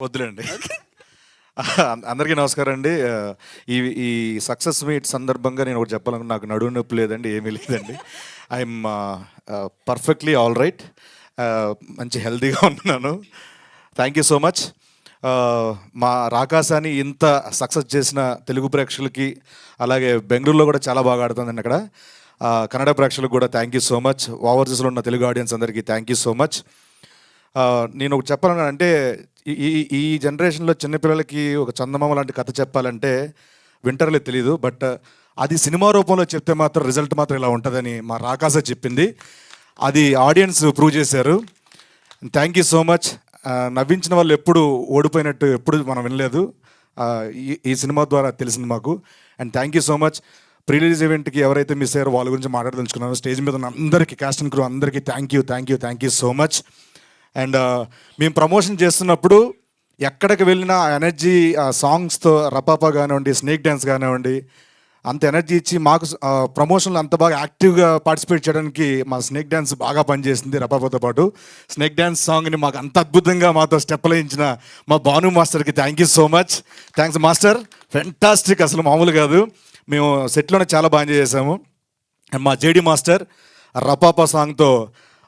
వద్దులేండి. అందరికీ నమస్కారం అండి. ఈ ఈ సక్సెస్ మీట్ సందర్భంగా నేను ఒకటి చెప్పాలనుకున్నా. నాకు నడుము నొప్పి లేదండి, ఏమీ లేదండి. I'm perfectly all right. మంచి హెల్తీగా ఉన్నాను. Thank you so much. మా రాకాసాని ఇంత సక్సెస్ చేసిన తెలుగు ప్రేక్షకులకి, అలాగే బెంగళూరులో కూడా చాలా బాగా ఆడుతుందండి అక్కడ. కన్నడ ప్రేక్షకులకు కూడా థ్యాంక్ యూ సో మచ్. ఓవర్సీస్లో ఉన్న తెలుగు ఆడియన్స్ అందరికీ థ్యాంక్ యూ సో మచ్. నేను ఒకటి చెప్పాలన్నా అంటే, ఈ ఈ జనరేషన్లో చిన్నపిల్లలకి ఒక చందమామ లాంటి కథ చెప్పాలంటే వింటర్లో తెలీదు, బట్ అది సినిమా రూపంలో చెప్తే మాత్రం రిజల్ట్ మాత్రం ఇలా ఉంటుందని మా రాకాస చెప్పింది. అది ఆడియన్స్ ప్రూవ్ చేశారు. Thank you so much. నవ్వించిన వాళ్ళు ఎప్పుడు ఓడిపోయినట్టు ఎప్పుడు మనం వినలేదు. ఈ సినిమా ద్వారా తెలిసింది మాకు. And thank you so much. Pre release ఈవెంట్కి ఎవరైతే మిస్ అయ్యారో వాళ్ళ గురించి మాట్లాడదలుచుకున్నాను. స్టేజ్ మీద ఉన్న అందరికీ, కాస్ట్ అండ్ క్రూ అందరికీ thank you so much. And మేము ప్రమోషన్ చేస్తున్నప్పుడు ఎక్కడికి వెళ్ళినా ఆ ఎనర్జీ, ఆ సాంగ్స్తో రపాపా కానివ్వండి, స్నేక్ డ్యాన్స్ కానివ్వండి, అంత ఎనర్జీ ఇచ్చి మాకు ప్రమోషన్లో అంత బాగా యాక్టివ్గా పార్టిసిపేట్ చేయడానికి మా స్నేక్ డ్యాన్స్ బాగా పనిచేసింది. రపాపాతో పాటు స్నేక్ డ్యాన్స్ సాంగ్ని మాకు అంత అద్భుతంగా మాతో స్టెప్లు వేయించిన మా భాను మాస్టర్కి thank you so much. Thanks master, fantastic, అసలు మామూలు కాదు. మేము సెట్లోనే చాలా బాగా ఎంజాయ్ చేసాము. అండ్ మా జేడి మాస్టర్ రపాపా సాంగ్తో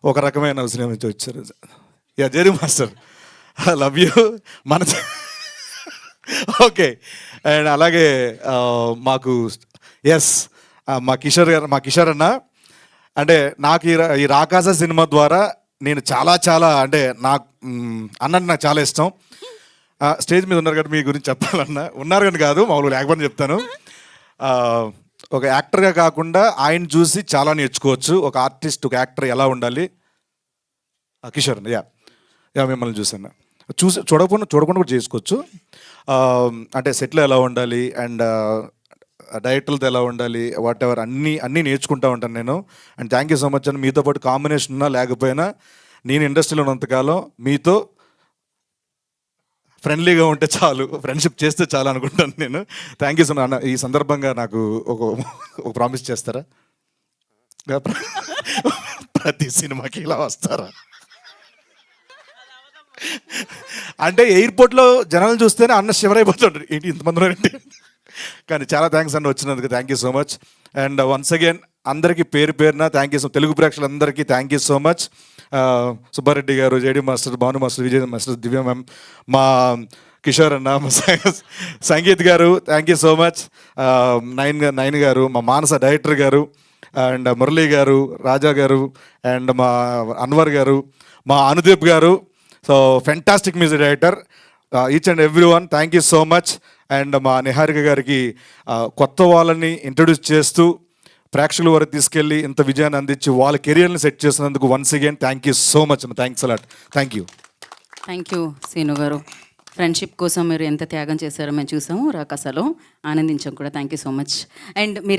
ఒక రకమైన సినిమా నుంచి వచ్చారు. JD master, I love you. మన ఓకే. అండ్ అలాగే మాకు మా కిషోర్ అన్న, అంటే నాకు ఈ రాకాస సినిమా ద్వారా నేను చాలా అంటే నాకు అన్నట్టు నాకు చాలా ఇష్టం. స్టేజ్ మీద ఉన్నారు కాబట్టి మీ గురించి చెప్పాలన్నా, ఉన్నారు కానీ కాదు, మామూలు లేకపోతే చెప్తాను. ఒక యాక్టర్గా కాకుండా ఆయన చూసి చాలా నేర్చుకోవచ్చు. ఒక ఆర్టిస్ట్, ఒక యాక్టర్ ఎలా ఉండాలి. కిషోర్ మిమ్మల్ని చూసాను, చూడకుండా కూడా చేసుకోవచ్చు. అంటే సెట్లో ఎలా ఉండాలి అండ్ డైరెక్టర్లతో ఎలా ఉండాలి, వాట్ ఎవర్ అన్నీ నేర్చుకుంటూ ఉంటాను నేను. And thank you so much అని. మీతో పాటు కాంబినేషన్ ఉన్నా లేకపోయినా నేను ఇండస్ట్రీలో ఉన్నంతకాలం మీతో ఫ్రెండ్లీగా ఉంటే చాలు, ఫ్రెండ్షిప్ చేస్తే చాలు అనుకుంటాను నేను. Thank you so much. ఈ సందర్భంగా నాకు ఒక ప్రామిస్ చేస్తారా? ప్రతి సినిమాకి ఇలా వస్తారా? అంటే ఎయిర్పోర్ట్లో జనాలు చూస్తేనే అన్న శివరైపోతాడు, ఏంటి ఇంతమంది ఏంటి. కానీ చాలా థ్యాంక్స్ అన్న వచ్చినందుకు. Thank you so much. And once again అందరికీ పేరు పేరున థ్యాంక్ యూ సో. తెలుగు ప్రేక్షకులందరికీ thank you so much. Subbareddy garu, JD master, Bhanu master, Vijay master, Divya ma'am, మా కిషోర్ అన్న, మా Sangeeth garu thank you so much. Nine garu, మా మానస డైరెక్టర్ గారు, అండ్ మురళీ గారు, రాజా గారు, అండ్ మా అన్వర్ గారు, మా అనుదీప్ గారు. So fantastic music director. Each and every one thank you so much. And మా నిహారిక గారికి కొత్త వాళ్ళని ఇంట్రడ్యూస్ చేస్తూ ప్రేక్షకుల వరకు తీసుకెళ్ళి ఇంత విజయాన్ని అందించి వాళ్ళ కెరియర్ని సెట్ చేసినందుకు once again thank you so much. Thanks a lot. Thank you Seenu గారు. ఫ్రెండ్షిప్ కోసం మీరు ఎంత త్యాగం చేశారో మేము చూసాము రాకాసలో, ఆనందించాం కూడా. Thank you so much. And మీరు